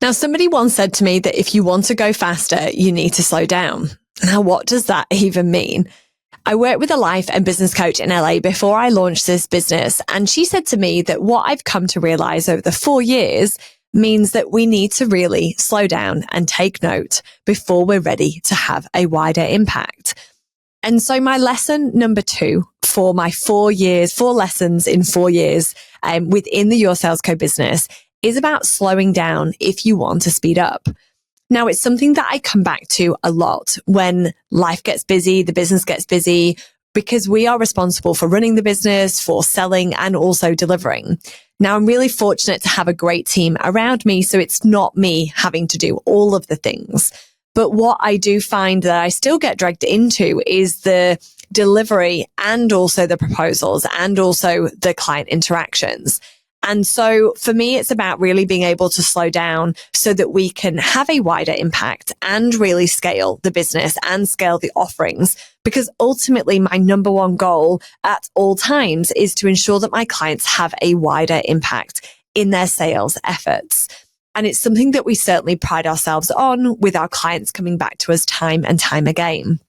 Now, somebody once said to me that if you want to go faster, you need to slow down. Now, what does that even mean? I worked with a life and business coach in LA before I launched this business, and she said to me that what I've come to realize over the 4 years means that we need to really slow down and take note before we're ready to have a wider impact. And so my lesson number 2 for my 4 lessons in 4 years within the Your Sales Co business is about slowing down if you want to speed up. Now, it's something that I come back to a lot when life gets busy, the business gets busy, because we are responsible for running the business, for selling, and also delivering. Now, I'm really fortunate to have a great team around me, so it's not me having to do all of the things. But what I do find that I still get dragged into is the delivery and also the proposals and also the client interactions. And so for me, it's about really being able to slow down so that we can have a wider impact and really scale the business and scale the offerings. Because ultimately, my number one goal at all times is to ensure that my clients have a wider impact in their sales efforts. And it's something that we certainly pride ourselves on with our clients coming back to us time and time again,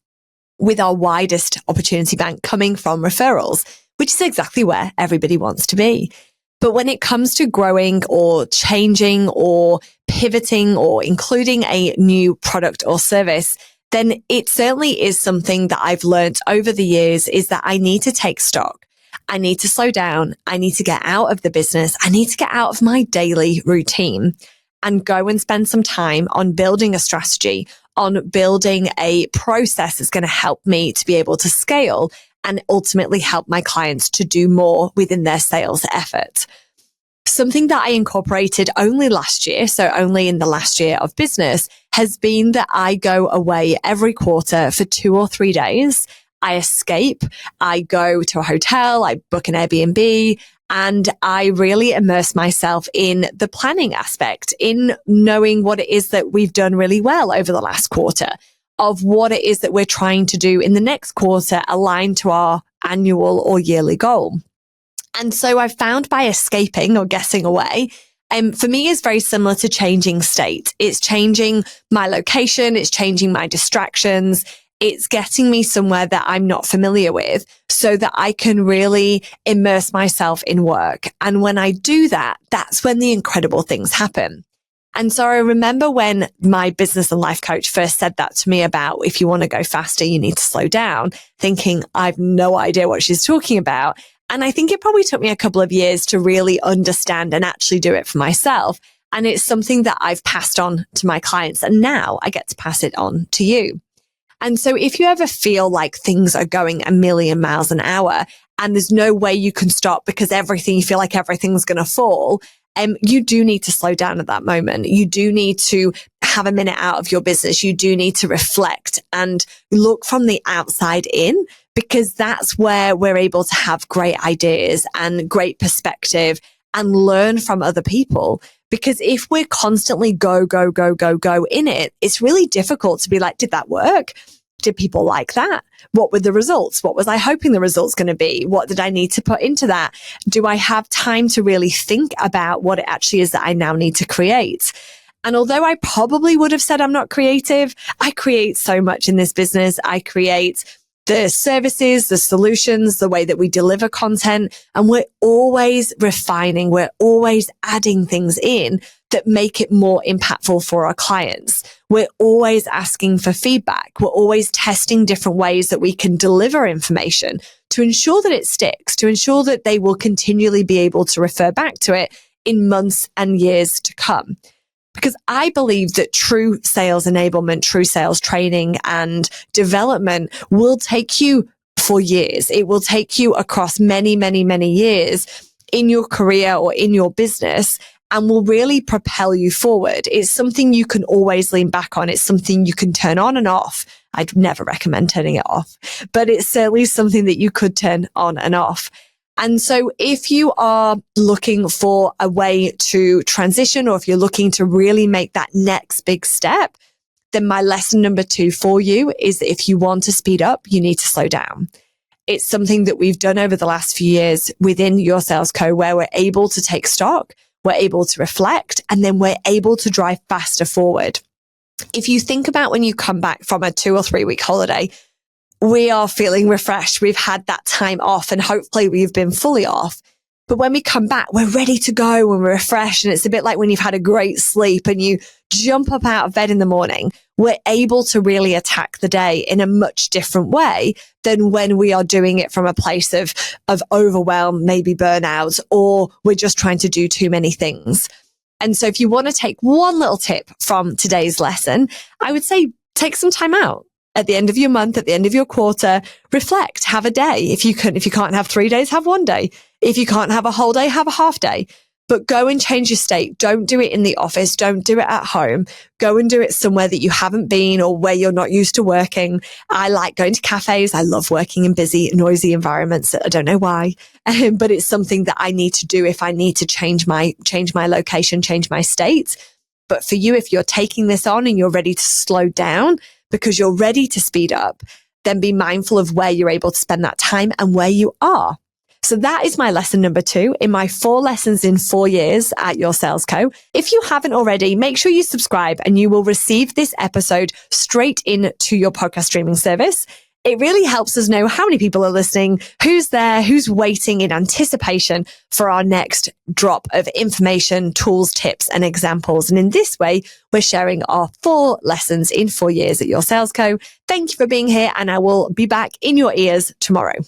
with our widest opportunity bank coming from referrals, which is exactly where everybody wants to be. But when it comes to growing or changing or pivoting or including a new product or service, then it certainly is something that I've learned over the years is that I need to take stock. I need to slow down. I need to get out of the business. I need to get out of my daily routine and go and spend some time on building a strategy, on building a process that's going to help me to be able to scale and ultimately help my clients to do more within their sales effort. Something that I incorporated only last year, so only in the last year of business, has been that I go away every quarter for 2 or 3 days. I escape, I go to a hotel, I book an Airbnb, and I really immerse myself in the planning aspect, in knowing what it is that we've done really well over the last quarter, of what it is that we're trying to do in the next quarter aligned to our annual or yearly goal. And so I've found by escaping or getting away, for me is very similar to changing state. It's changing my location. It's changing my distractions. It's getting me somewhere that I'm not familiar with so that I can really immerse myself in work. And when I do that, that's when the incredible things happen. And so I remember when my business and life coach first said that to me about if you want to go faster, you need to slow down, thinking I've no idea what she's talking about. And I think it probably took me a couple of years to really understand and actually do it for myself. And it's something that I've passed on to my clients. And now I get to pass it on to you. And so if you ever feel like things are going a million miles an hour and there's no way you can stop because you feel like everything's going to fall, you do need to slow down at that moment. You do need to have a minute out of your business. You do need to reflect and look from the outside in, because that's where we're able to have great ideas and great perspective and learn from other people. Because if we're constantly go in it, it's really difficult to be like, did that work? Did people like that? What were the results? What was I hoping the results going to be? What did I need to put into that? Do I have time to really think about what it actually is that I now need to create? And although I probably would have said I'm not creative, I create so much in this business. I create the services, the solutions, the way that we deliver content, and we're always refining. We're always adding things in that make it more impactful for our clients. We're always asking for feedback. We're always testing different ways that we can deliver information to ensure that it sticks, to ensure that they will continually be able to refer back to it in months and years to come. Because I believe that true sales enablement, true sales training and development will take you for years. It will take you across many, many, many years in your career or in your business and will really propel you forward. It's something you can always lean back on. It's something you can turn on and off. I'd never recommend turning it off, but it's certainly something that you could turn on and off. And so if you are looking for a way to transition, or if you're looking to really make that next big step, then my lesson number 2 for you is that if you want to speed up, you need to slow down. It's something that we've done over the last few years within Your Sales Co, where we're able to take stock. we're able to reflect, and then we're able to drive faster forward. If you think about when you come back from a 2 or 3 week holiday, we are feeling refreshed. We've had that time off and hopefully we've been fully off. But when we come back, we're ready to go and we're refreshed. And it's a bit like when you've had a great sleep and you jump up out of bed in the morning. We're able to really attack the day in a much different way than when we are doing it from a place of overwhelm, maybe burnout, or we're just trying to do too many things. And so if you want to take one little tip from today's lesson, I would say take some time out. At the end of your month, at the end of your quarter, reflect, have a day. If you can't have 3 days, have 1 day. If you can't have a whole day, have a half day. But go and change your state. Don't do it in the office. Don't do it at home. Go and do it somewhere that you haven't been or where you're not used to working. I like going to cafes. I love working in busy, noisy environments. I don't know why, but it's something that I need to do if I need to change my location, change my state. But for you, if you're taking this on and you're ready to slow down because you're ready to speed up, then be mindful of where you're able to spend that time and where you are. So that is my lesson number 2 in my 4 lessons in 4 years at Your Sales Co. If you haven't already, make sure you subscribe and you will receive this episode straight into your podcast streaming service. It really helps us know how many people are listening, who's there, who's waiting in anticipation for our next drop of information, tools, tips, and examples. And in this way, we're sharing our 4 lessons in 4 years at Your Sales Co. Thank you for being here, and I will be back in your ears tomorrow.